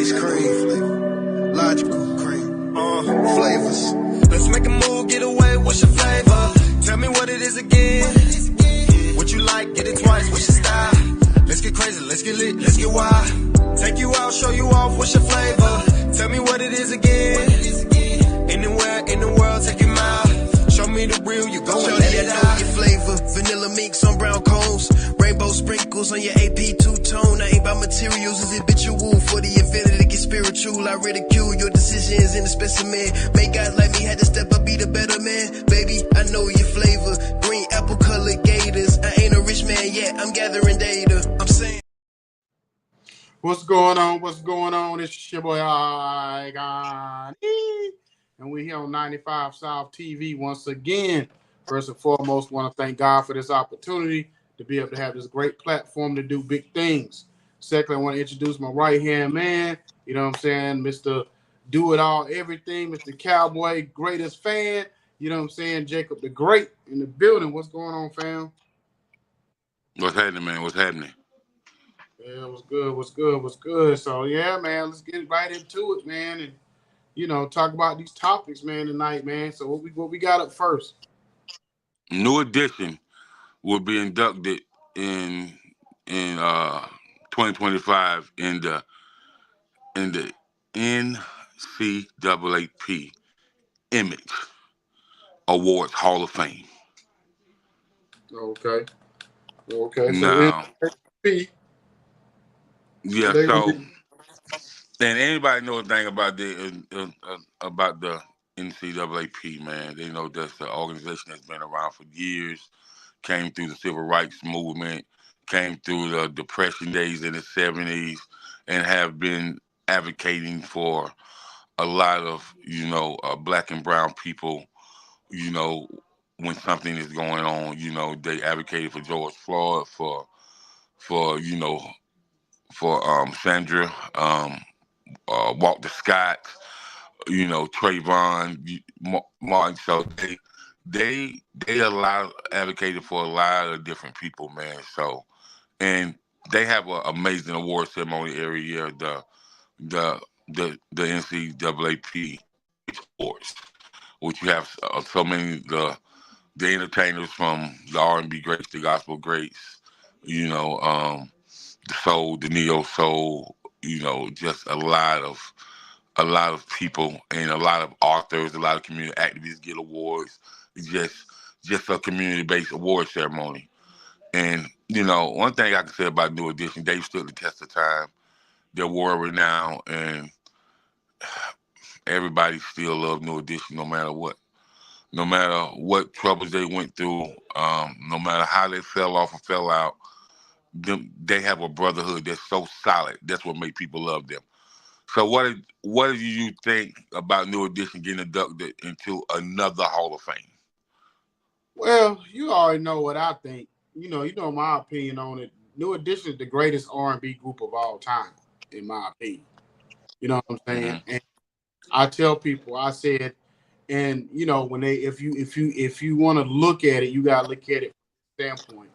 ice cream, logical cream, flavors. Let's make a move, get away, what's your flavor? Tell me what it is again. What you like, get it twice, what's your style? Let's get crazy, let's get lit, let's get wild. Take you out, show you off, what's your flavor? Tell me what it is again. Anywhere in the world, take you mild. Show me the real, you go and let it out. Your flavor, vanilla minks on brown cones, rainbow sprinkles on your AP two-tone. I ain't about materials, it's habitual. For the infinity to get spiritual, I ridicule your decisions in the specimen. Make guys like me had to step up, be the better man. Baby, I know your flavor, green apple colored gators. I ain't a rich man yet, I'm gathering data. I'm saying. What's going on? What's going on? It's your boy Icon. And we're here on 95 South TV once again. First and foremost, want to thank God for this opportunity to be able to have this great platform to do big things. Secondly, I want to introduce my right-hand man, you know what I'm saying, Mr. Do-It-All Everything, Mr. Cowboy, greatest fan, you know what I'm saying, Jacob the Great in the building. What's going on, fam? What's happening, man? What's happening? Yeah, what's good, what's good, what's good. So, yeah, man, let's get right into it, man, and, you know, talk about these topics, man, tonight, man. So what we got up first? New Edition will be inducted in 2025 in the NCAAP Image Awards Hall of Fame. Okay. So Now, NCAAP. yeah. So, and anybody know anything about the NCAAP, man? They know that's the organization that's been around for years. Came through the civil rights movement, came through the Depression days in the 70s, and have been advocating for a lot of, black and brown people, when something is going on, they advocated for George Floyd, for Sandra, Walter Scott, Trayvon Martin. So they advocated for a lot of different people, man. So, and they have an amazing award ceremony every year. The NCAAP awards, which you have so many the entertainers from the R&B greats, the gospel greats, the soul, the neo soul, just a lot of people and a lot of authors, a lot of community activists get awards. It's just a community-based award ceremony. And, one thing I can say about New Edition, they've stood the test of time. They're world renowned, and everybody still loves New Edition no matter what. No matter what troubles they went through, no matter how they fell off or fell out, they have a brotherhood that's so solid. That's what makes people love them. So what do you think about New Edition getting inducted into another Hall of Fame? Well, you already know what I think. You know my opinion on it. New Edition is the greatest R&B group of all time, in my opinion. You know what I'm saying? Mm-hmm. And I tell people, I said, and when if you want to look at it, you gotta look at it from this standpoint.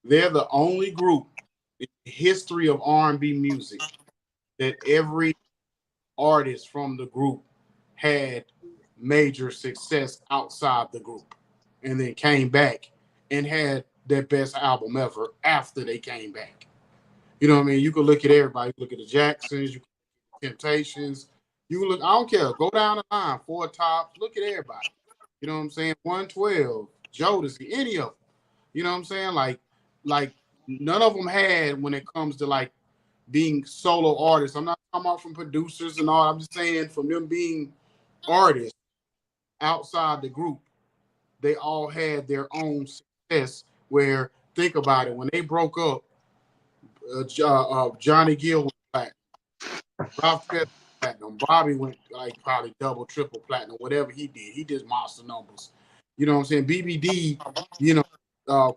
They're the only group in the history of R&B music that every artist from the group had major success outside the group and then came back and had their best album ever after they came back. You know what I mean? You can look at everybody. You look at the Jacksons, you can look at Temptations. You can look, I don't care. Go down the line, Four Tops. Look at everybody. You know what I'm saying? 112, Jodeci, any of them. You know what I'm saying? Like none of them had when it comes to like being solo artists. I'm not talking about from producers and all. I'm just saying from them being artists outside the group, they all had their own success. Where think about it, when they broke up, Johnny Gill was platinum, Ralph Tresvant platinum, Bobby went like probably double, triple platinum, whatever he did. He did monster numbers. You know what I'm saying? BBD,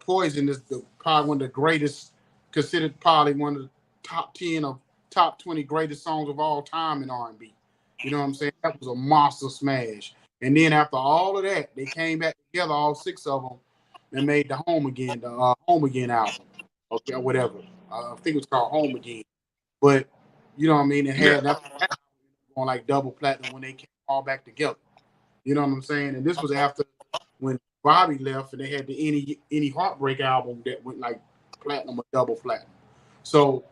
Poison is probably one of the greatest, considered probably one of the top 10 of top 20 greatest songs of all time in R&B. You know what I'm saying? That was a monster smash. And then after all of that, they came back together, all six of them, and made the Home Again album, okay, or whatever. I think it was called Home Again. But You know what I mean? And Yeah. had that going like double platinum when they came all back together. You know what I'm saying? And this was after when Bobby left, and they had the Any Heartbreak album that went like platinum or double platinum. So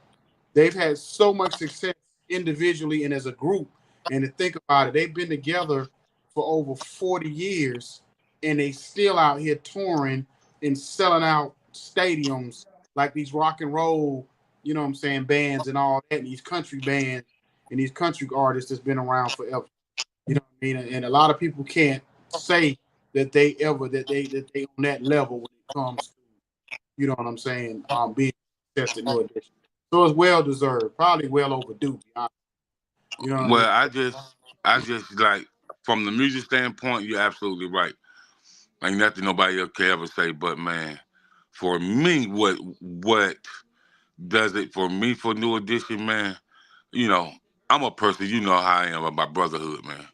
they've had so much success individually and as a group. And to think about it, they've been together for over 40 years, and they still out here touring and selling out stadiums like these rock and roll, you know what I'm saying, bands and all that, and these country bands and these country artists that's been around forever. You know what I mean? And a lot of people can't say that they on that level when it comes to, you know what I'm saying, being tested New Edition. So it's well deserved, probably well overdue. To be honest. You know what I mean? Well, I just like from the music standpoint, you're absolutely right. Ain't nothing nobody else can ever say, but man, for me, what does it for me for New Edition, man? You know, I'm a person. You know how I am about brotherhood, man.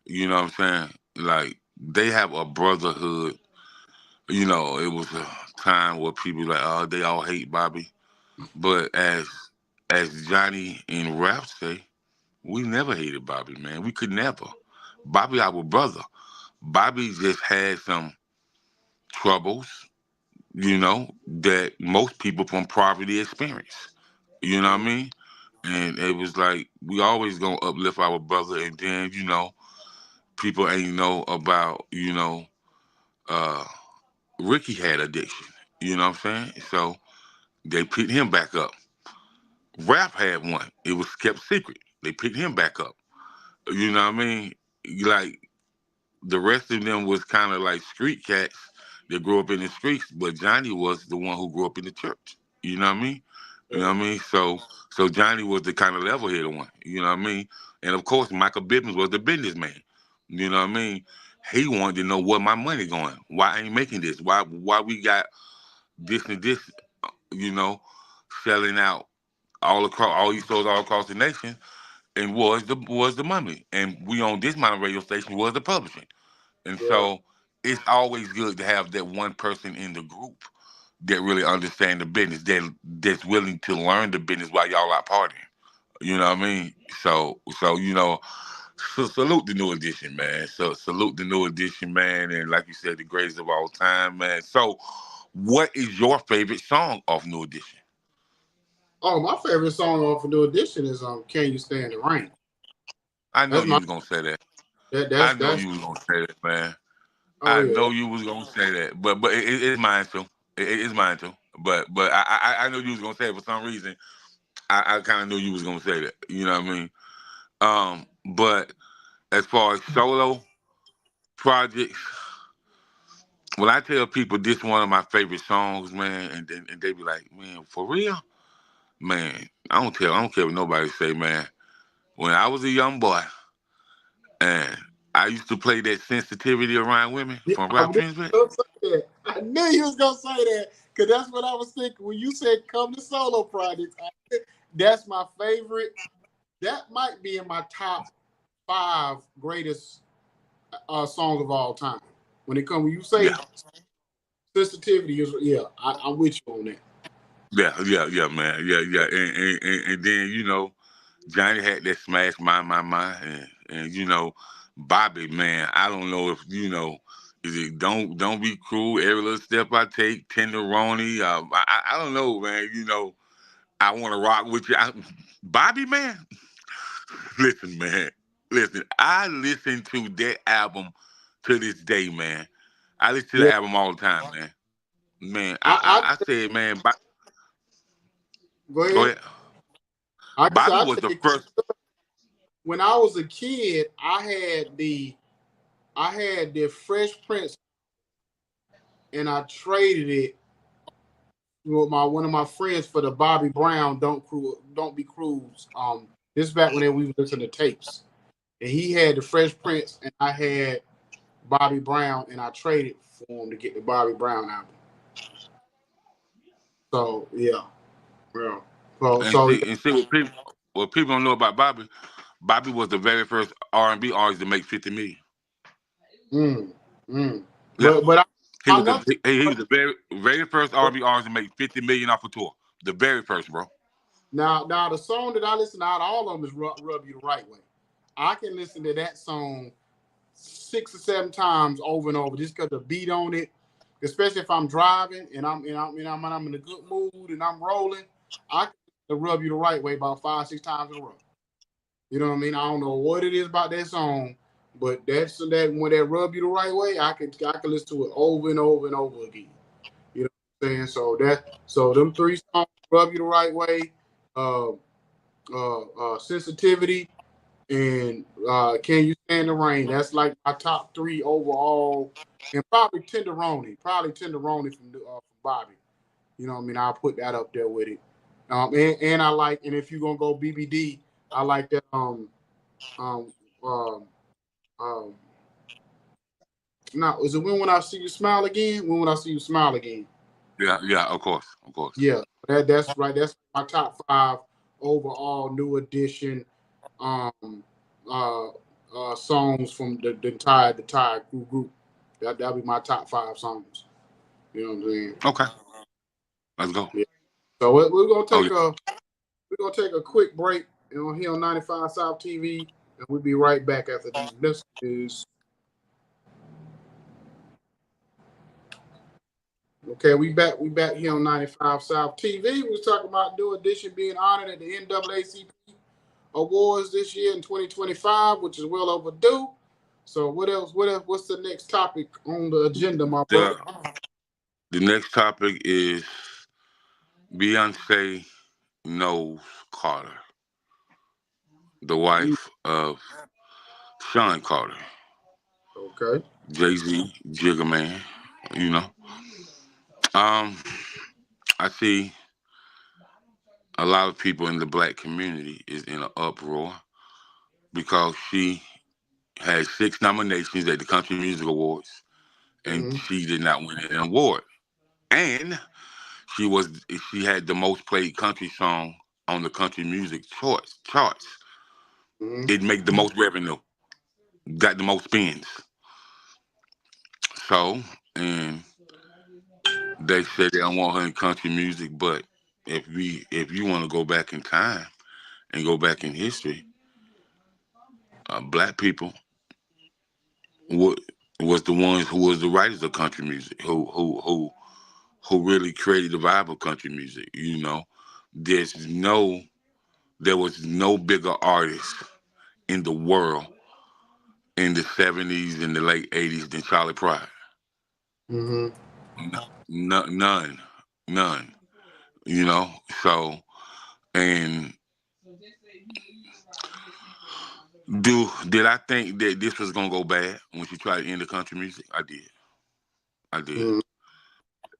You know what I'm saying? Like they have a brotherhood. You know, it was a time where people like, oh, they all hate Bobby, but as Johnny and Rap say, we never hated Bobby, man. We could never. Bobby, our brother. Bobby just had some troubles, you know, that most people from poverty experience. You know what I mean? And it was like we always gonna uplift our brother, and then people ain't know about uh, Ricky had addiction. You know what I'm saying? So they picked him back up. Rap had one. It was kept secret. They picked him back up. You know what I mean? Like the rest of them was kind of like street cats that grew up in the streets, but Johnny was the one who grew up in the church. You know what I mean? You know what I mean? So Johnny was the kind of level headed one. You know what I mean? And of course, Michael Bibbins was the businessman. You know what I mean? He wanted to know where my money going. Why I ain't making this? Why we got this and this? You know, selling out all these stores all across the nation, and was the money. And we on this mountain radio station was the publishing. And Yeah. so it's always good to have that one person in the group that really understand the business, that's willing to learn the business while y'all out partying. You know what I mean? So salute the New Edition, man. So salute the New Edition, man. And like you said, the greatest of all time, man. So what is your favorite song off New Edition? Oh, my favorite song off of New Edition is "Can You Stand the Rain." I know That's you my was gonna say that. that I that's know that's you was gonna say that, man. oh I yeah. know you was gonna say that, but it's mine too. It's mine too. But I know you was gonna say it for some reason. I kind of knew you was gonna say that. You know what I mean? But as far as solo projects, when I tell people this one of my favorite songs, man, and they be like, man, for real, man, I don't care what nobody say, man. When I was a young boy, and I used to play that sensitivity around women Yeah, from I Rap knew Transmit. you was gonna say that. I knew you was gonna say that because that's what I was thinking when you said come to solo projects. That's my favorite. That might be in my top 5 greatest songs of all time. When you Yeah. say sensitivity, is yeah, I'm with you on that. Yeah, man. Yeah. And then, Johnny had that smash my, and Bobby, man, I don't know if is it don't be cruel, every little step I take, tenderoni. I don't know, man. I want to rock with you. Bobby, man, listen, man, listen. I listen to that album to this day, man. I listen to Yeah, the album all the time, man. Man, I I said, man, go go ahead. ahead. I can say Bobby I was the take first. when I was a kid, I had the Fresh Prince, and I traded it with my one of my friends for the Bobby Brown Don't Be Cruise. This back when we were listening to tapes, and he had the Fresh Prince, and I had Bobby Brown, and I traded for him to get the Bobby Brown album. So yeah, yeah. And So see, what people don't know about Bobby. Bobby was the very first R&B artist to make 50 million. mm, mm. Yeah, But he I was the nothing. he was the very first R&B artist to make 50 million off a tour. The very first, bro. Now the song that I listen to out of all of them is "Rub You the Right Way." I can listen to that song 6 or 7 times over and over just because the beat on it, especially if I'm driving and I'm in a good mood and I'm rolling. I can "Rub You the Right Way" about 5 6 times in a row. You know what I mean? I don't know what it is about that song, but that when that "Rub You the Right Way," I can listen to it over and over and over again. You know what I'm saying? So them 3 songs, "Rub You the Right Way," uh, "Sensitivity," and "Can You Stand the Rain." That's like my top 3 overall, and probably "Tenderoni" from Bobby. You know what I mean? I'll put that up there with it. And I like, and if you're gonna go BBD, I like that um um um. Now, is it "When I See You Smile Again"? "When I See You Smile Again"? Yeah, yeah, of course, of course. Yeah, that's right. That's my top 5 overall new edition um uh songs from the entire group. That'll be my top 5 songs. You know what I'm saying? Okay, let's go. Yeah. So we're gonna Oh take yeah, a quick break here on 95 South TV, and we'll be right back after these messages. Okay, we back here on 95 South TV. We was talking about New Edition being honored at the NAACP Awards this year in 2025, which is well overdue. So what else? What's the next topic on the agenda, my brother? the the next topic is Beyonce knows Carter, the Mm, wife of Sean Carter, okay. Jay-Z, Jigga Man. You know, um, I see a lot of people in the black community is in an uproar because she had 6 nominations at the Country Music Awards, and Mm-hmm. she did not win an award. And she was she had the most played country song on the country music charts. Mm-hmm. It made the most revenue, got the most spins. So, and they said they don't want her in country music, but if you want to go back in time and go back in history, black people wa- was the ones who was the writers of country music, who really created the vibe of country music. You know, there's no there was no bigger artist in the world in the '70s and the late '80s than Charlie Pride. Mm-hmm. None, none. You know, so and did I think that this was gonna go bad when she tried to end the country music? I did. Mm-hmm.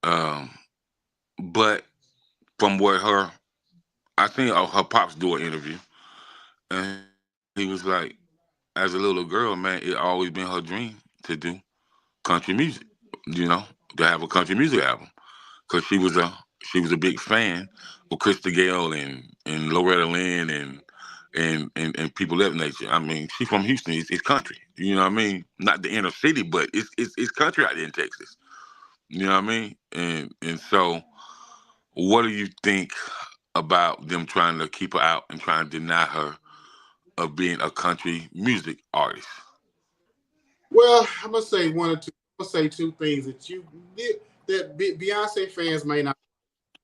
Um, but from what I seen her pops do an interview, and he was like, as a little girl, man, it always been her dream to do country music. You know, to have a country music album because she was a big fan of Krista Gale and Loretta Lynn and people of that nature. I mean, she's from Houston. It's country. You know what I mean? Not the inner city, but it's country out there in Texas. You know what I mean? And so, what do you think about them trying to keep her out and trying to deny her of being a country music artist? Well, I'm gonna say one or two. I'm gonna say 2 things that Beyonce fans may not,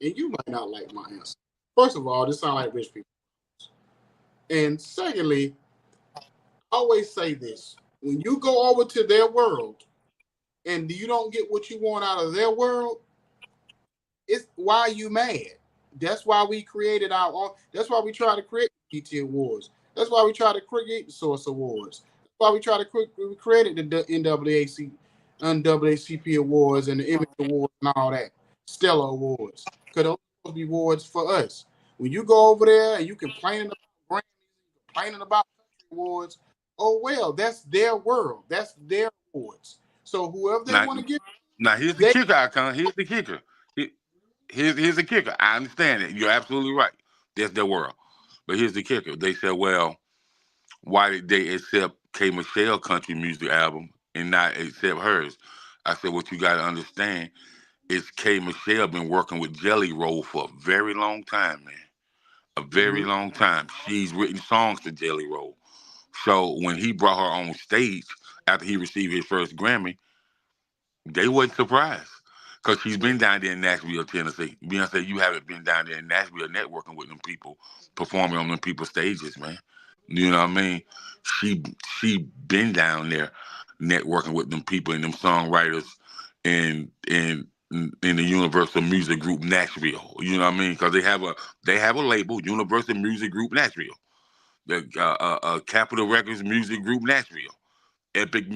and you might not like my answer. First of all, this sound like rich people. And secondly, I always say this: when you go over to their world and you don't get what you want out of their world, it's why you mad. That's why we created our own. That's why we try to create BT Awards. That's why we try to create the Source Awards. That's why we try to we created the NAACP Awards and the Image Awards and all that. Stellar Awards. Because those are supposed to be awards for us. When you go over there and you complaining about Grammys, complaining about country awards, oh well, that's their world. That's their awards. So whoever they Now, want to give, now here's the they kicker, Icon. Here's the kicker. Here's the kicker. I understand it. You're absolutely right. That's their world. But here's the kicker. They said, well, why did they accept K. Michelle country music album and not accept hers? I said, what you got to understand is K. Michelle been working with Jelly Roll for a very long time, man. a very long time. She's written songs to Jelly Roll. So when he brought her on stage after he received his first Grammy, they wasn't surprised because she's been down there in Nashville, Tennessee. Beyonce, you haven't been down there in Nashville networking with them people, performing on them people's stages, man. You know what I mean? She she been down there networking with them people and them songwriters in the Universal Music Group Nashville. You know what I mean? Because they have a label, Universal Music Group Nashville, the Capitol Records Music Group Nashville. Epic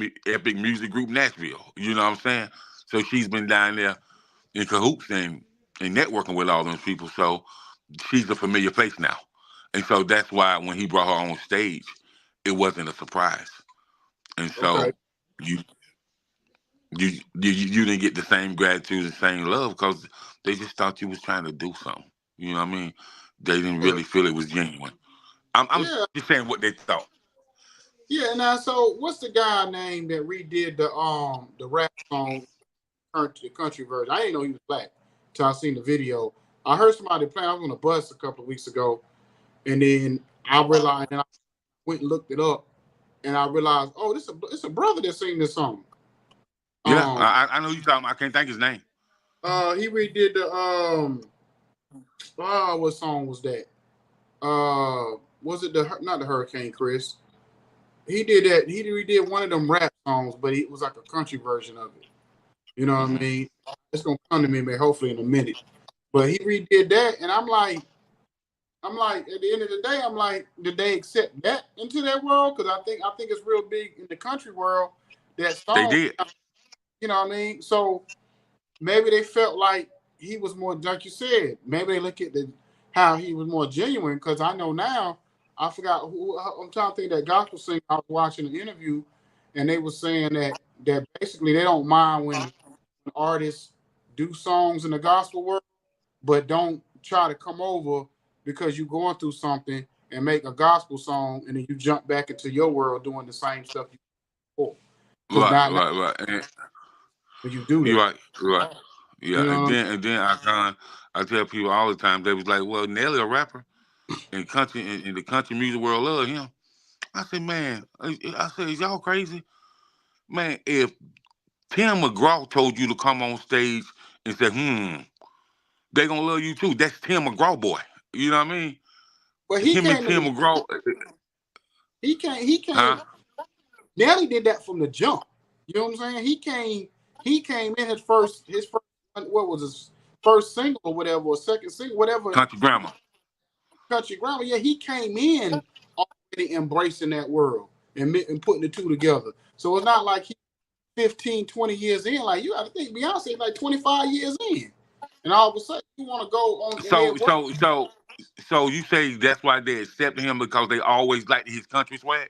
Music Group Nashville. You know what I'm saying? So she's been down there in cahoots and networking with all those people. So she's a familiar face now. And so that's why when he brought her on stage, it wasn't a surprise. And Okay. so you you didn't get the same gratitude and same love because they just thought you was trying to do something. You know what I mean? They didn't Yeah. really feel it was genuine. I'm Yeah. just saying what they thought. Yeah. Now, so what's the guy name that redid the rap song, the country version? I didn't know he was black till I seen the video. I heard somebody playing. I was on a bus a couple of weeks ago, and then I realized, and I went and looked it up, and I realized, oh, it's a brother that sing this song. Yeah, Um, I know you talking about. I can't think his name. he redid the what song was that? Was it not the Hurricane Chris? He did that. He redid one of them rap songs, but it was like a country version of it. You know what I Hmm. mean? It's gonna come to me, man, hopefully in a minute. But he redid that, and I'm like, at the end of the day, I'm like, did they accept that into their world? Because I think it's real big in the country world. That They song, did. you know what I mean? So maybe they felt like he was more, like you said. Maybe they look at how he was more genuine. Because I know now, I forgot who I'm trying to think that gospel singer. I was watching an interview, and they were saying that basically they don't mind when artists do songs in the gospel world, but don't try to come over because you're going through something and make a gospel song, and then you jump back into your world doing the same stuff you before. Because Right, now right, right. And when you do you're that, right, right. you Yeah, and know. then I tell people all the time they was like, well, Nelly a rapper and country in the country music world love him. I said, man, I said, is y'all crazy? Man, if Tim McGraw told you to come on stage and said, they gonna love you too. That's Tim McGraw boy. You know what I mean? But he Him and came in Tim the McGraw, he came. huh? Nelly did that from the jump. You know what I'm saying? He came in his first what was his first single or whatever, or second single, whatever, Country Grammar. Country Grammar. Yeah, he came in already embracing that world and putting the two together. So it's not like he 15, 20 years in. Like, you got to think Beyonce like 25 years in. And all of a sudden you want to go on and So then so so so you say that's why they accepted him because they always liked his country swag?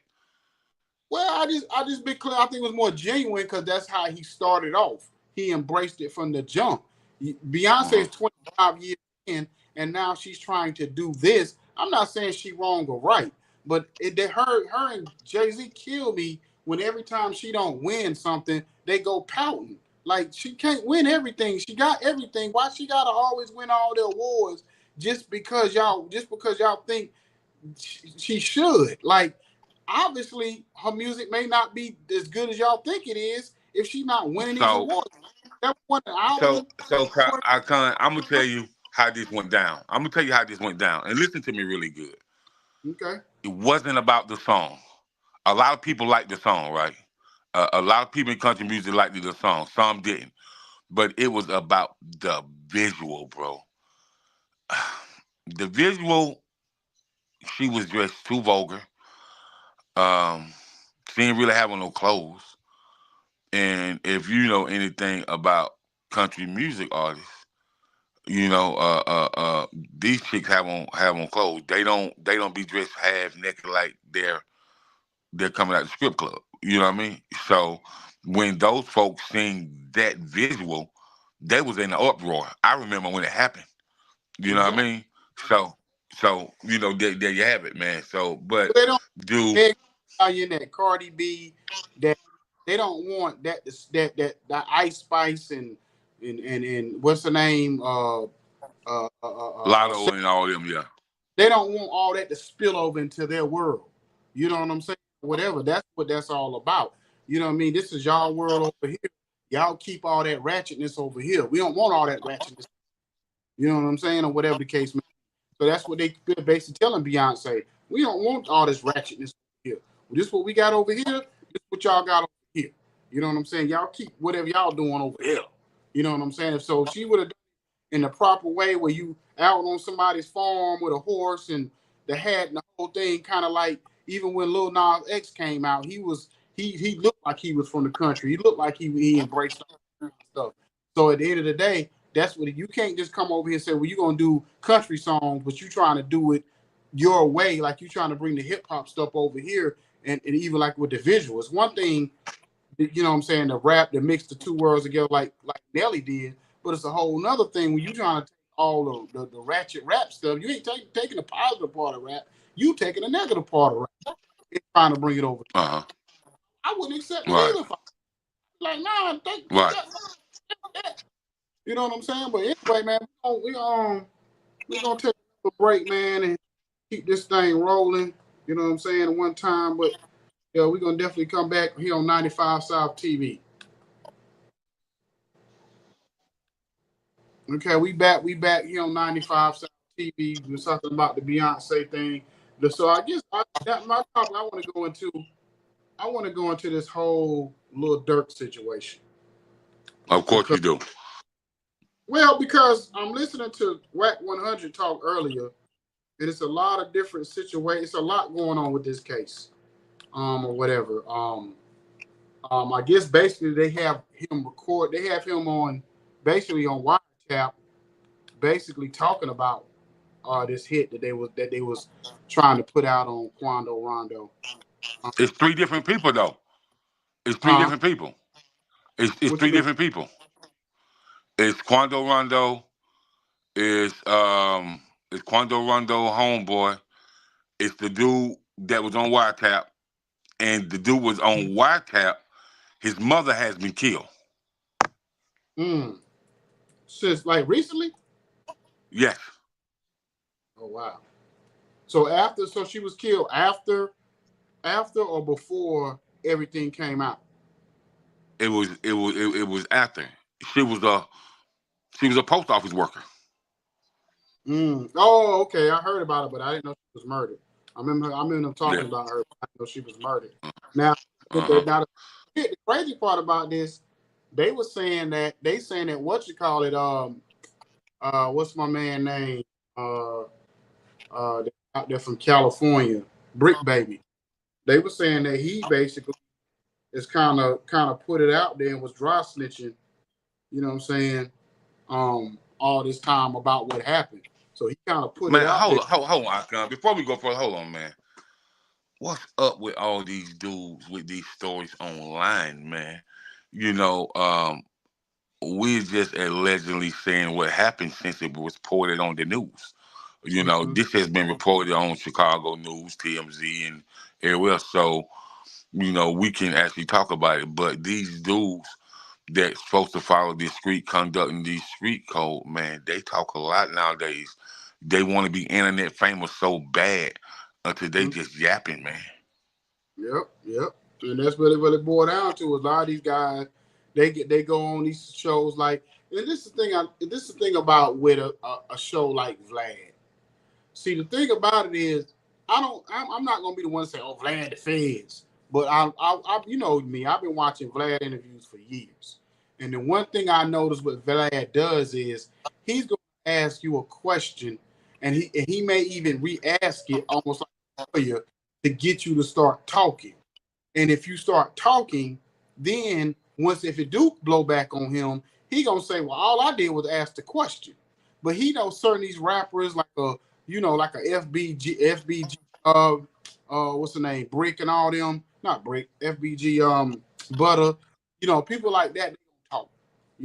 well, I just be clear. I think it was more genuine because that's how he started off. He embraced it from the jump. Beyonce Uh-huh. is 25 years in, and now she's trying to do this. I'm not saying she wrong or right, but her and Jay Z kill me when every time she don't win something, they go pouting. Like, she can't win everything. She got everything. Why she gotta always win all the awards just because y'all think she should? Like, obviously her music may not be as good as y'all think it is if she's not winning these So awards. That won an so album. so I'm gonna tell you how this went down. I'm gonna tell you how this went down, and listen to me really good. Okay. It wasn't about the song. A lot of people like the song, right? A lot of people in country music liked the song. Some didn't, but it was about the visual, bro. The visual. She was dressed too vulgar. Um, she didn't really have on no clothes. And if you know anything about country music artists, you know, these chicks have on clothes. They don't be dressed half naked like they're coming out the strip club. You know what I mean? So when those folks seen that visual, they was in the uproar. I remember when it happened. You know what I Exactly. mean? So there you have it, man. So but But they don't do Meg Stallion, that Cardi B, that they don't want that Ice Spice and what's the name? Lotto and all them, yeah. They don't want all that to spill over into their world. You know what I'm saying? Whatever. That's what that's all about. You know what I mean? This is y'all world over here. Y'all keep all that ratchetness over here. We don't want all that ratchetness. You know what I'm saying? Or whatever the case may be. So that's what they basically telling Beyonce. We don't want all this ratchetness here. This is what we got over here. This is what y'all got over here. You know what I'm saying? Y'all keep whatever y'all doing over here. You know what I'm saying? So if she would have in the proper way where you out on somebody's farm with a horse and the hat and the whole thing, kind of like even when Lil Nas X came out, he looked like he was from the country. He looked like he embraced stuff. So at the end of the day, that's what you can't just come over here and say, well, you're gonna do country songs, but you trying to do it your way, like you trying to bring the hip hop stuff over here, and even like with the visuals. One thing, you know what I'm saying, the rap that mix the two worlds together like Nelly did, but it's a whole nother thing when you trying to take all the ratchet rap stuff. You ain't taking the positive part of rap, you taking the negative part of rap and trying to bring it over. Uh-huh. I wouldn't accept it Right. either. Like, nah, take Right. that. You know what I'm saying? But anyway, man, we're gonna take a break, man, and keep this thing rolling. You know what I'm saying? At one time, but yeah, we're gonna definitely come back here on 95 South TV. Okay, we back here on 95 South TV. We're talking about the Beyonce thing. So I guess that my topic I want to go into this whole Lil Durk situation. Of course Because, you do. well, because I'm listening to WAC 100 talk earlier, and it's a lot of different situations. It's a lot going on with this case, or whatever. I guess basically they have him record. They have him on, basically on wiretap, basically talking about this hit that they was trying to put out on Quando Rondo. It's three different people though. It's three Huh? different people. It's What you three mean? different people. It's Quando Rondo. Is it's Quando Rondo homeboy. It's the dude that was on wiretap, and the dude was on wiretap. His mother has been killed. Mm. Since like recently? Yes, Oh wow. So she was killed after or before everything came out. it was after. She was a she was a post office worker. Mm. Oh, okay. I heard about it, but I didn't know she was murdered. I remember them Yeah. talking about her. But I didn't know she was murdered. Now, Uh-huh. now the crazy part about this, they saying that what you call it, what's my man name? Uh, out there from California, Brick Baby. They were saying that he basically is kind of put it out there and was dry snitching. You know what I'm saying? All this time about what happened. So he kind of put it Man, out there. hold on, Akon. Before we go further, hold on, man. What's up with all these dudes with these stories online, man? You know, we're just allegedly saying what happened since it was reported on the news. You know, Mhm. this has been reported on Chicago News, TMZ, and everywhere. So, we can actually talk about it. But these dudes that's supposed to follow this street conduct and these street code, man, they talk a lot nowadays. They want to be internet famous so bad until they Mhm. just yapping, man. Yep. And that's what it boiled down to. Is a lot of these guys, they go on these shows like, and this is the thing about with a show like Vlad. See, the thing about it is, I'm not gonna be the one to say, "Oh, Vlad the Feds," but you know me, I've been watching Vlad interviews for years, and the one thing I notice what Vlad does is he's gonna ask you a question, and he may even re-ask it almost like a lawyer to get you to start talking. And if you start talking, then once if it do blow back on him, he gonna say, "Well, all I did was ask the question." But he knows certain these rappers like like a FBG, what's the name, Brick and all them, not Brick, FBG, Butter, people like that. They gonna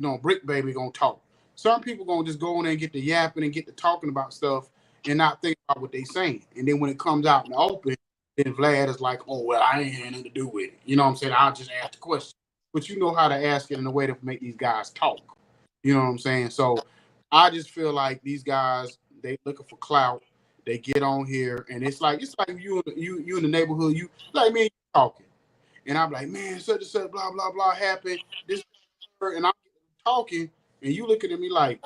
talk. Brick Baby gonna talk. Some people gonna just go in there and get the yapping and get the talking about stuff and not think about what they saying. And then when it comes out in the open, then Vlad is like, "Oh well, I ain't had nothing to do with it." You know what I'm saying? I'll just ask the question. But you know how to ask it in a way to make these guys talk. You know what I'm saying? So I just feel like these guys, they looking for clout. they get on here, and it's like you in the neighborhood, you like me and you talking, and I'm like, man, such and such, blah blah blah, happened. This and I'm talking, and you looking at me like,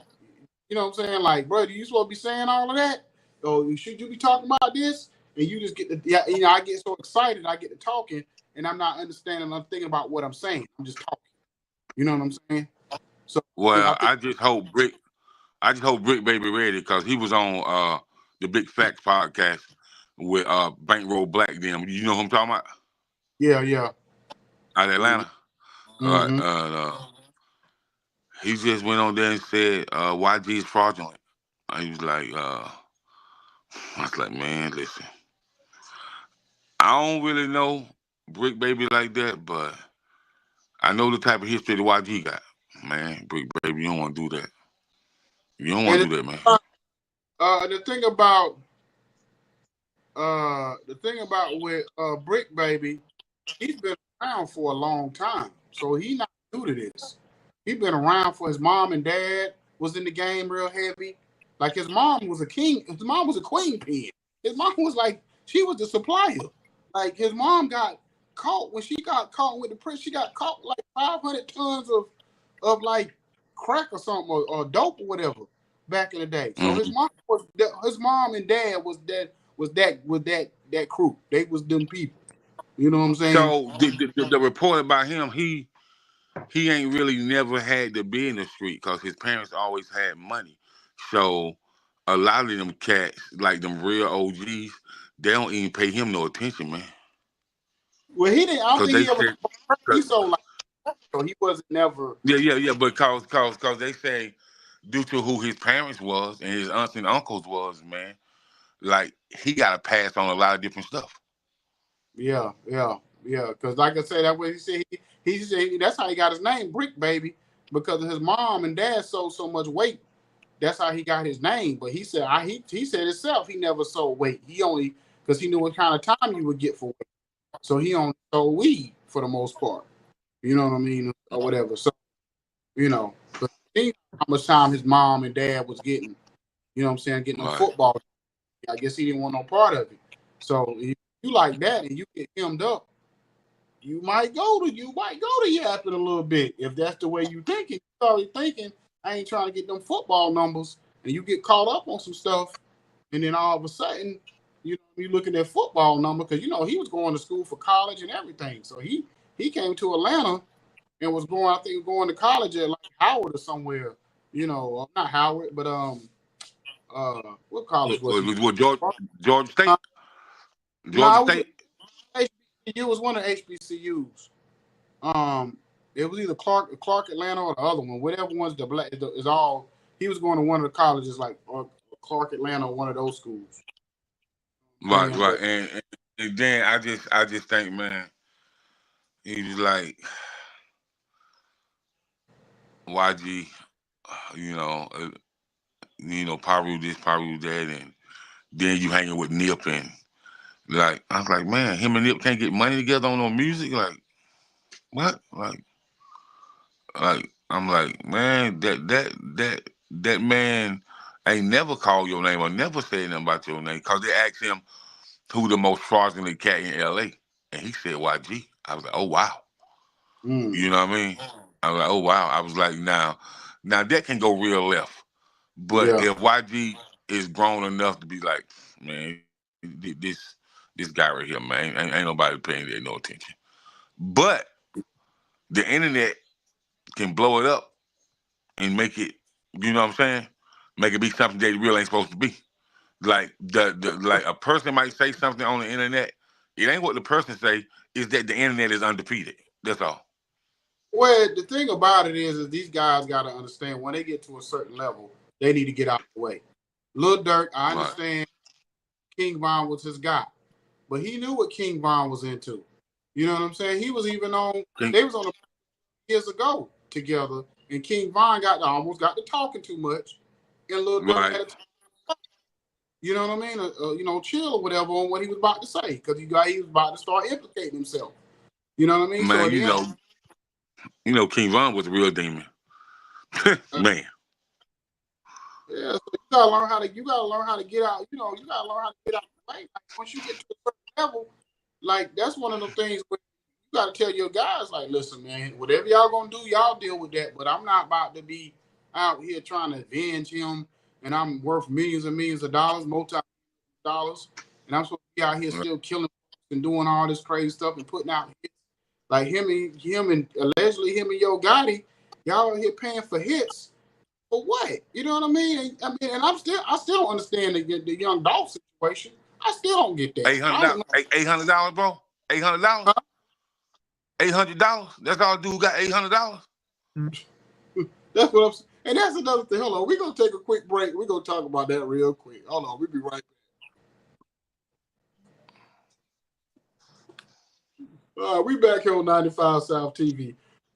you know what I'm saying, like, brother, you supposed to be saying all of that, or should you be talking about this? And you just get the, yeah, you know, I get so excited, I get to talking, and I'm not understanding, I'm thinking about what I'm saying. I'm just talking. You know what I'm saying? So I Well, think, I just hope Brick Baby ready because he was on the Big Facts podcast with Bankroll Black. Them, you know who I'm talking about? yeah, yeah. Out of Atlanta. All right. Mm-hmm. He just went on there and said YG is fraudulent. He was like, I was like, man, listen, I don't really know Brick Baby like that, but I know the type of history that YG got. Man, Brick Baby, you don't want to do that. You don't want And to do that, man. the thing about with Brick Baby, he's been around for a long time, so he not new to this. He been around for his mom and dad was in the game real heavy. Like his mom was a king. His mom was a queen pin. His mom was like she was the supplier. Like his mom got caught when she got caught with the press. She got caught like 500 tons of like crack or something or dope or whatever back in the day. So Mm-hmm. his mom and dad was that crew. They was them people. You know what I'm saying? So the report about him, he ain't really never had to be in the street because his parents always had money. So a lot of them cats, like them real OGs, they don't even pay him no attention, man. Well, he didn't. I don't Cause think they he ever. said, He 'cause- sold like so. He wasn't never. yeah, but cause they say due to who his parents was and his aunts and uncles was, man, like he got to pass on a lot of different stuff. Yeah. Because like I said, that way he said that's how he got his name, Brick Baby, because of his mom and dad sold so much weight. That's how he got his name. But he said he said himself he never sold weight. He only because he knew what kind of time you would get for weight. So he only sold weed for the most part. You know what I mean, or whatever. So but he how much time his mom and dad was getting. You know what I'm saying, getting them Right, football. I guess he didn't want no part of it. So if you like that and you get hemmed up, you might go to yapping a little bit if that's the way you thinking. You already thinking I ain't trying to get them football numbers, and you get caught up on some stuff, and then all of a sudden, you looking at football number because he was going to school for college and everything. So he came to Atlanta and was going, I think, going to college at like Howard or somewhere. Not Howard, but what college was he? what Georgia Uh, State, Georgia no, it was State. HBCU. It was one of HBCUs. Um, it was either Clark Atlanta or the other one. Whatever one's the black is all. He was going to one of the colleges like or Clark Atlanta or one of those schools. Right, But and then I just think, man, he was like YG, you know, uh, Paru this, Paru that, and then you hanging with Nip and like I was like, man, him and Nip can't get money together on no music, like what, like I'm like, man, that man ain't never called your name or never said nothing about your name because they asked him who the most fraudulent cat in LA, and he said YG. I was like, oh wow. mm, You know what I mean? I was like, oh wow. I was like, now that can go real left. But yeah, if YG is grown enough to be like, man, this guy right here, man, ain't nobody paying that no attention. But the internet can blow it up and make it, you know what I'm saying? Make it be something that it really ain't supposed to be. Like like a person might say something on the internet. It ain't what the person say. Is that the internet is undefeated. That's all. well, the thing about it is these guys got to understand when they get to a certain level, they need to get out of the way. Lil Durk, I Right. understand King Von was his guy, but he knew what King Von was into. You know what I'm saying? He was even on. Think- They was on years ago together, and King Von almost got to talking too much, and Lil Durk Right. had to, you know what I mean? Chill or whatever on what he was about to say because he was about to start implicating himself. You know what I mean? So Man, at the end, King Von was a real demon. Man. Yeah, so you gotta learn how to get out. You know, you gotta learn how to get out the way. Like once you get to a certain level, like that's one of the things where you gotta tell your guys, like, listen, man, whatever y'all gonna do, y'all deal with that. But I'm not about to be out here trying to avenge him, and I'm worth millions and millions of dollars, multi-dollars, and I'm supposed to be out here still killing and doing all this crazy stuff and putting out hits. Like him and allegedly him and Yo Gotti, y'all are here paying for hits. For what? You know what I mean? And I still don't understand the young Dolph situation. I still don't get that. I don't $800, know. $800, bro. $800, Huh? $800. That's all dude got. $800. That's what I'm saying. And that's another thing. Hold on, we're gonna take a quick break. We're gonna talk about that real quick. Hold on, we'll be right back. We back here on 95 South TV.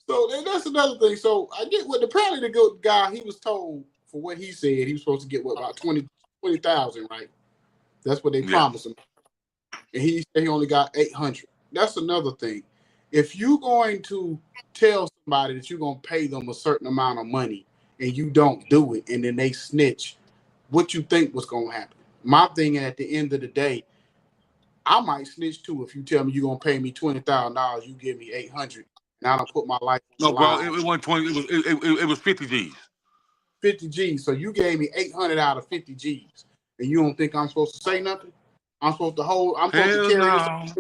So that's another thing. So I get what apparently the good guy, he was told for what he said he was supposed to get what about 20,000, right? That's what they Yeah. promised him. And he said he only got 800. That's another thing. If you're going to tell somebody that you're going to pay them a certain amount of money and you don't do it and then they snitch, what you think was going to happen? My thing at the end of the day, I might snitch too if you tell me you're going to pay me $20,000, you give me 800, and I don't put my life on No, the bro. line. It wasn't 20. It was 50 G's. 50 G's. So you gave me 800 out of 50 G's. And you don't think I'm supposed to say nothing? I'm supposed to Hell carry this. no.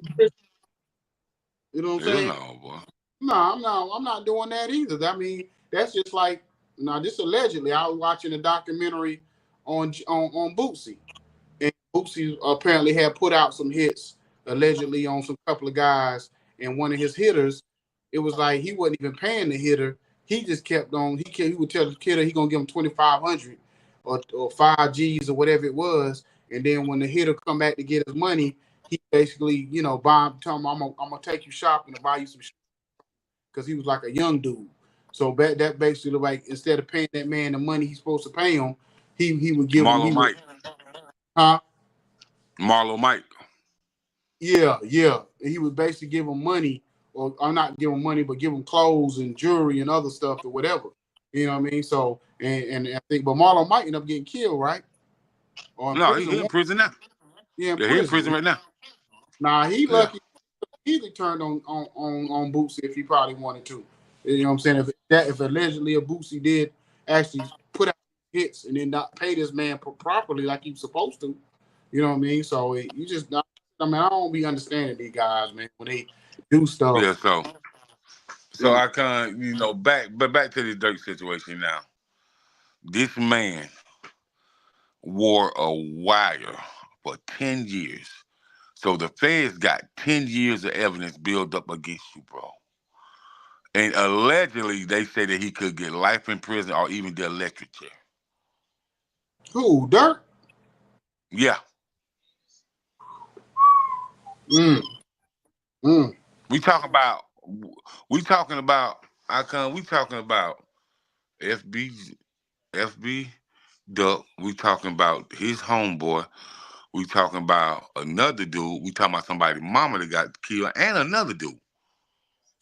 You know what I'm Hell saying? no, boy. No, I'm not doing that either. I mean, that's just like now. This allegedly, I was watching a documentary on Bootsy, and Bootsy apparently had put out some hits allegedly on some couple of guys, and one of his hitters, it was like he wasn't even paying the hitter. He just kept on. He would tell the kidder he gonna give him 2,500 or 5 G's or whatever it was, and then when the hitter come back to get his money, he basically tell him I'm gonna take you shopping and buy you some because he was like a young dude. So that basically like instead of paying that man the money he's supposed to pay him, he would give him Marlo Mike. huh? Marlo Mike. Yeah. He would basically give him money, or not give him money, but give him clothes and jewelry and other stuff or whatever. You know what I mean? So and I think, but Marlon might end up getting killed, right? Or in No, he prison. in prison now. Yeah, in Yeah, he in prison prison. right now. Nah, he Yeah. lucky. He easily turned on Bootsy if he probably wanted to. You know what I'm saying? If allegedly a Bootsy did actually put out hits and then not pay this man properly like he was supposed to, you know what I mean? So you just not. I mean, I don't be understanding these guys, man, when they do Yeah, stuff. so I can't, back to the Dirk situation now. This man wore a wire for 10 years. So the feds got 10 years of evidence built up against you, bro. And allegedly, they say that he could get life in prison or even the electric chair. Who, Dirk? Yeah. Mm, mm. We talking about, we talking about, we talking about FB, FB Duck. We talking about his homeboy. We talking about another dude. We talking about somebody's mama that got killed and another dude.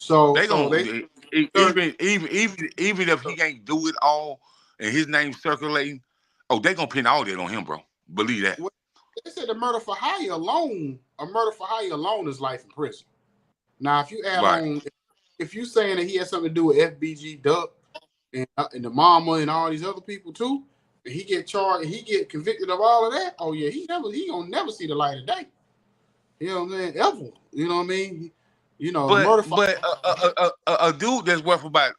They So gonna they Dirk. even if he can't do it all and his name circulating, oh, they gonna pin all that on him, bro. Believe that. Well, they said the murder for hire alone, a murder for hire alone is life in prison. Now, if you add Right. on, if you saying that he has something to do with FBG Duck and the mama and all these other people too, and he get charged, he get convicted of all of that. Oh yeah, he gonna never see the light of day. You know what I mean? Ever. You know what I mean? The But murder for but a dude that's worth about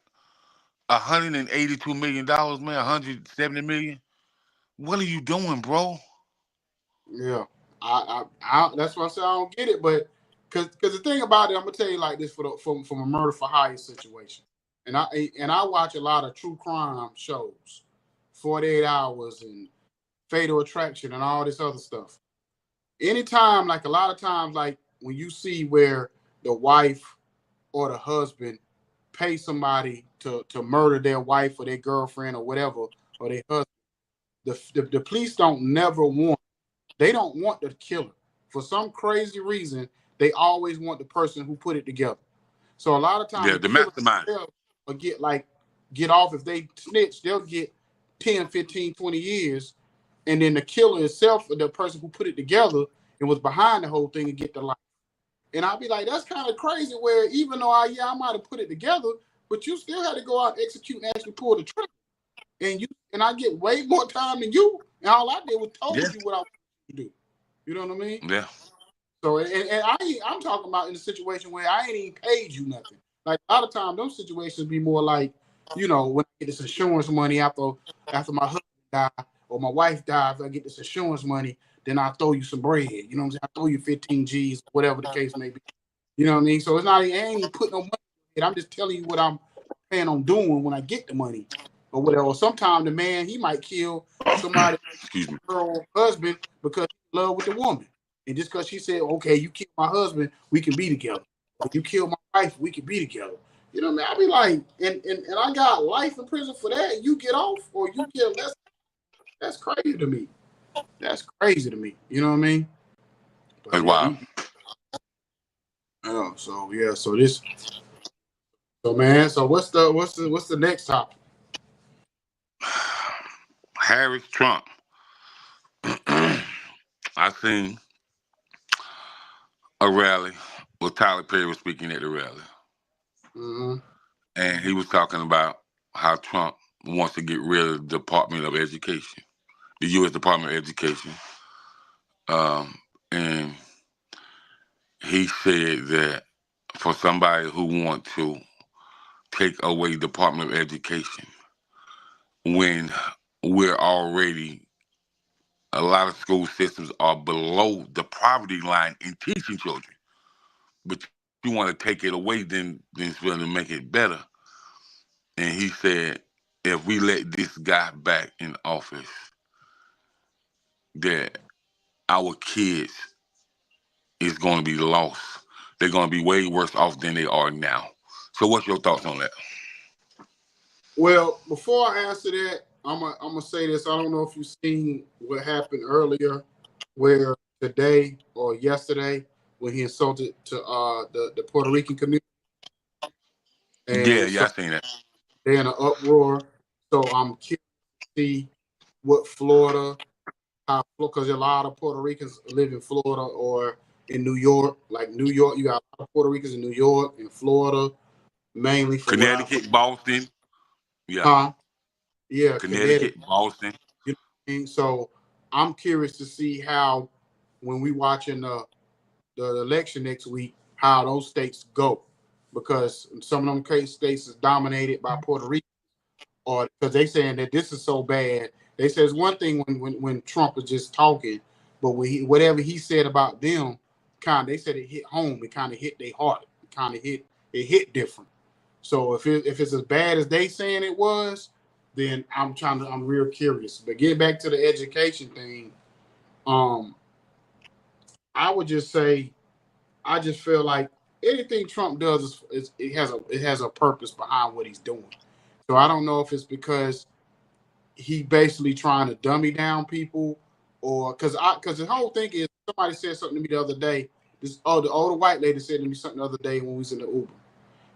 $182 million, man, 170 million. What are you doing, bro? yeah. I that's why I say I don't get it, but because the thing about it, I'm gonna tell you like this from a murder for hire situation, and I watch a lot of true crime shows, 48 Hours and Fatal Attraction and all this other stuff. Anytime, like a lot of times, like when you see where the wife or the husband pay somebody to murder their wife or their girlfriend or whatever or their husband, the police they don't want the killer. For some crazy reason, they always want the person who put it together. So a lot of times Yeah, the the killer mastermind. will get off if they snitch. They'll get 10, 15, 20 years, and then the killer itself, the person who put it together and was behind the whole thing, and get the life. And I'll be like, that's kind of crazy. Where even though I might have put it together, but you still had to go out and execute and actually pull the trigger. And I get way more time than you. And all I did was told you what I wanted to do. You know what I mean? Yeah. So I'm talking about in a situation where I ain't even paid you nothing. Like a lot of times, those situations be more like, when I get this insurance money after my husband died or my wife dies, I get this insurance money, then I throw you some bread. You know what I'm saying? I throw you 15 G's, whatever the case may be. You know what I mean? So it's not, I ain't even putting no money in it. I'm just telling you what I'm planning on doing when I get the money or whatever. Or sometimes the man, he might kill somebody, her husband, because he's in love with the woman. And just because she said, okay, you kill my husband, we can be together. Or you kill my wife, we can be together. You know what I mean? I'll be like, and I got life in prison for that. You get off or you get less. That's crazy to me. That's crazy to me. You know what I mean? But That's yeah, wild. So man, so what's the next topic? Harris Trump. I seen a rally where Tyler Perry was speaking at the rally. Mm-hmm. And he was talking about how Trump wants to get rid of the Department of Education, the U.S. Department of Education. And he said that for somebody who wants to take away Department of Education, when we're already, a lot of school systems are below the poverty line in teaching children, but you want to take it away, then it's going to make it better. And he said, if we let this guy back in office, that our kids is going to be lost. They're going to be way worse off than they are now. So what's your thoughts on that? Well, before I answer that, I'm gonna say this. I don't know if you've seen what happened earlier, where today or yesterday when he insulted to the Puerto Rican community, and Yeah, so I seen that. they're in an uproar. So I'm curious to see what Florida, because a lot of Puerto Ricans live in Florida or in New York. Like New York, you got a lot of Puerto Ricans in New York and Florida, mainly from what I've heard. Connecticut, Boston. Yeah. Huh? Yeah, Connecticut. Connecticut, Boston. You know what I mean? So I'm curious to see how, when we watching the election next week, how those states go, because some of them states is dominated by Puerto Rico, or because they saying that this is so bad. They say it's one thing when Trump was just talking, but when whatever he said about them, they said it hit home. It kind of hit their heart. It hit different. So if it's as bad as they saying it was, then I'm real curious. But getting back to the education thing, I would just say, I just feel like anything Trump does it has a purpose behind what he's doing. So I don't know if it's because he basically trying to dummy down people, or because the whole thing is, somebody said something to me the other day. The older white lady said to me something the other day when we was in the Uber.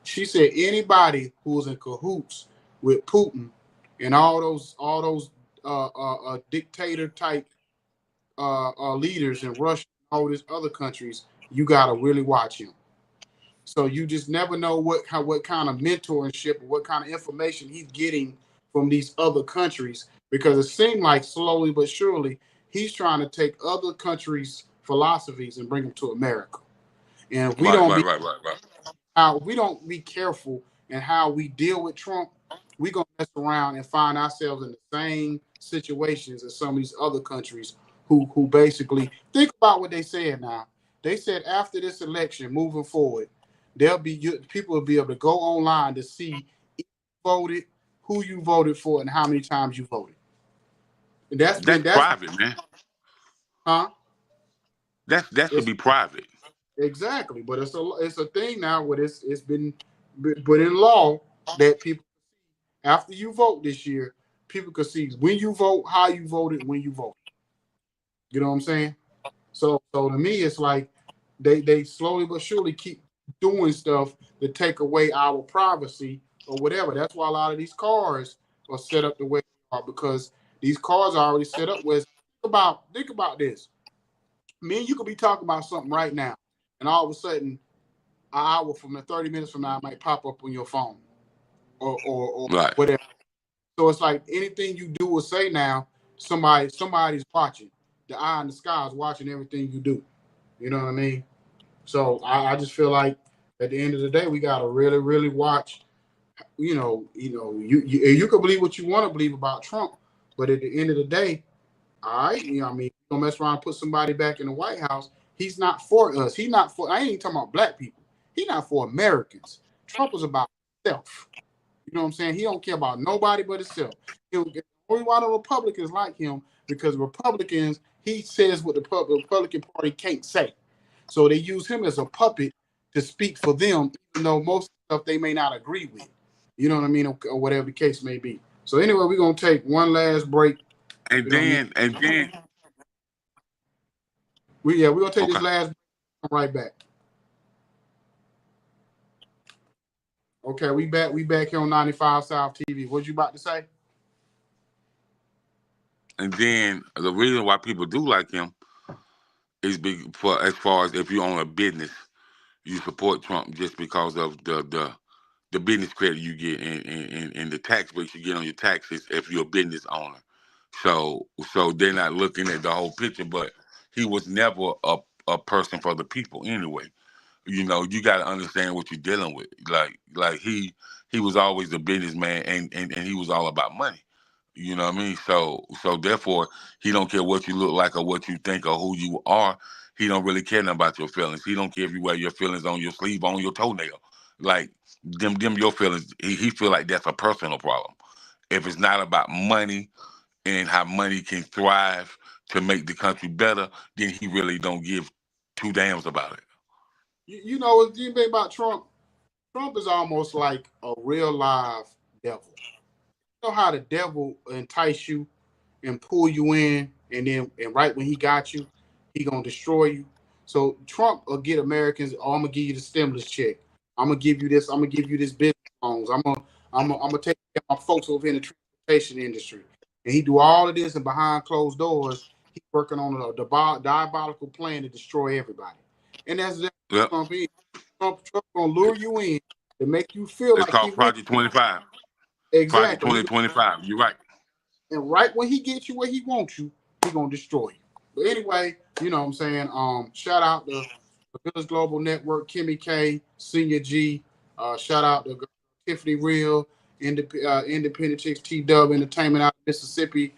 She said anybody who's in cahoots with Putin and all those dictator type leaders in Russia and all these other countries, you gotta really watch him. So you just never know what kind of mentorship or what kind of information he's getting from these other countries, because it seemed like slowly but surely he's trying to take other countries' philosophies and bring them to America. And if we don't be we don't be careful in how we deal with Trump, we're gonna mess around and find ourselves in the same situations as some of these other countries who basically, think about what they said now. They said after this election, moving forward, people will be able to go online to see if you voted, who you voted for, and how many times you voted. And that's private, man. huh? That should It's be private. exactly, but it's a thing now where it's been put in law that people, after you vote this year, people can see when you vote, how you voted, when you vote. You know what I'm saying? So to me, it's like they slowly but surely keep doing stuff to take away our privacy or whatever. That's why a lot of these cars are set up the way. card because these cards are already set up. Think about this. Me and you could be talking about something right now, and all of a sudden, an hour from now, 30 minutes from now, it might pop up on your phone or Right. whatever. So it's like anything you do or say now, somebody's watching. The eye in the sky is watching everything you do. You know what I mean? So I just feel like at the end of the day, we gotta really, really watch. You can believe what you want to believe about Trump, but at the end of the day, all right, I mean, you don't mess around and put somebody back in the White House. He's not for us. He's not for. I ain't even talking about black people. He's not for Americans. Trump is about himself. You know what I'm saying? He don't care about nobody but himself. Only why the Republicans like him because Republicans, he says what the Republican Party can't say. So they use him as a puppet to speak for them, even though most stuff they may not agree with. You know what I mean? Or whatever the case may be. So anyway, we're gonna take one last break. And We're gonna need then we're gonna take this okay. last break. Come right back. Okay, we back here on 95 South TV. What you about to say? And then the reason why people do like him is for as far as if you own a business, you support Trump just because of the business credit you get and the tax breaks you get on your taxes if you're a business owner. So they're not looking at the whole picture, but he was never a person for the people anyway. You got to understand what you're dealing with. Like he was always a businessman, and he was all about money. You know what I mean? So therefore, he don't care what you look like or what you think or who you are. He don't really care nothing about your feelings. He don't care if you wear your feelings on your sleeve, on your toenail. Like them your feelings. He feel like that's a personal problem. If it's not about money and how money can thrive to make the country better, then he really don't give two damns about it. You know what you think about Trump? Trump is almost like a real live devil. You know how the devil entice you and pull you in, and right when he got you, he gonna destroy you. So Trump will get Americans. Oh, I'm gonna give you the stimulus check. I'm gonna give you this. I'm gonna give you this business loans. I'm gonna take care of my folks over in the transportation industry. And he do all of this, and behind closed doors, he's working on a diabolical plan to destroy everybody. And that's Yep. Trump is. Trump gonna lure you in to make you feel It's like he called really Project 25. Project exactly. 2025. You're right. And right when he gets you where he wants you, he gonna destroy you. But anyway, you know what I'm saying. Shout out to the Village Global Network, Kimmy K, Senior G. Shout out to Tiffany Real, Independent Chicks, T Dub Entertainment out of Mississippi.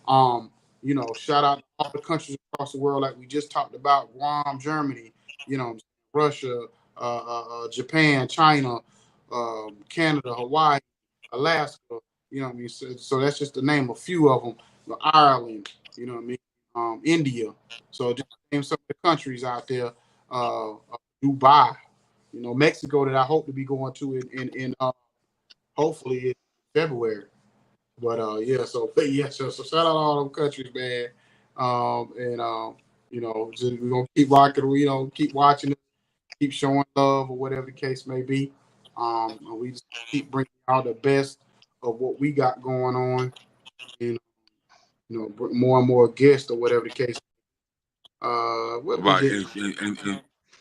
Shout out to all the countries across the world, like we just talked about, Guam, Germany, Russia, Japan, China, Canada, Hawaii, Alaska. You know what I mean? So that's just to name a few of them. Ireland, you know what I mean? India. So just name some of the countries out there. Dubai, Mexico that I hope to be going to in hopefully in February. But yeah, so shout out to all them countries, man. We're gonna keep rocking. Keep watching it, keep showing love, or whatever the case may be. And we just keep bringing out the best of what we got going on, and bring more and more guests or whatever the case. What we Right. get?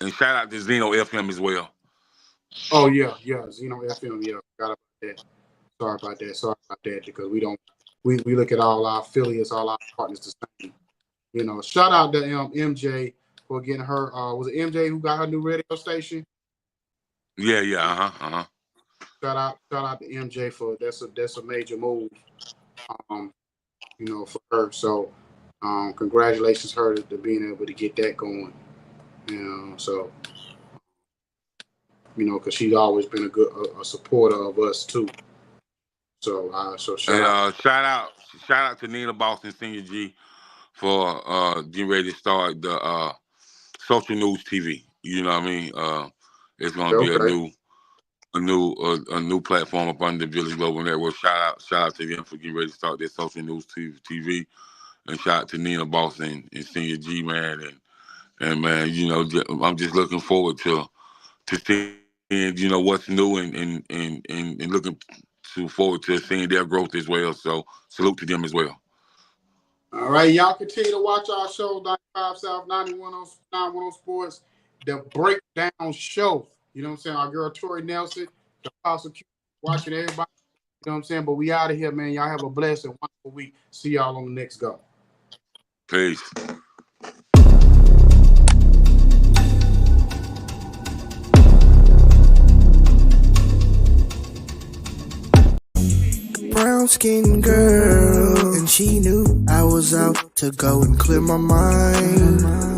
And shout out to Zeno FM as well. Oh yeah, Zeno FM. Yeah, forgot about that. Sorry about that because we look at all our affiliates, all our partners the same. Shout out to MJ for getting her. Was it MJ who got her new radio station? Yeah, yeah, uh-huh. Shout out to MJ for that's a major move. Um, for her. So, congratulations her to being able to get that going. So because she's always been a supporter of us too. So shout And out. shout out to Nina Boston Senior G for getting ready to start the social news TV. You know what I mean? It's gonna be a Okay. new platform up under the Village Global Network. Shout out to them for getting ready to start their social news TV. And shout out to Nina Boston and Senior G, man, and man, I'm just looking forward to seeing what's new and looking forward to seeing their growth as well. So salute to them as well. All right, y'all continue to watch our show, 95 South, 91 Sports, the breakdown show. You know what I'm saying? Our girl Tori Nelson, the Apostle Q, watching everybody. You know what I'm saying? But we out of here, man. Y'all have a blessed and wonderful week. See y'all on the next go. Peace. Brown-skinned girl, and she knew I was out to go and clear my mind.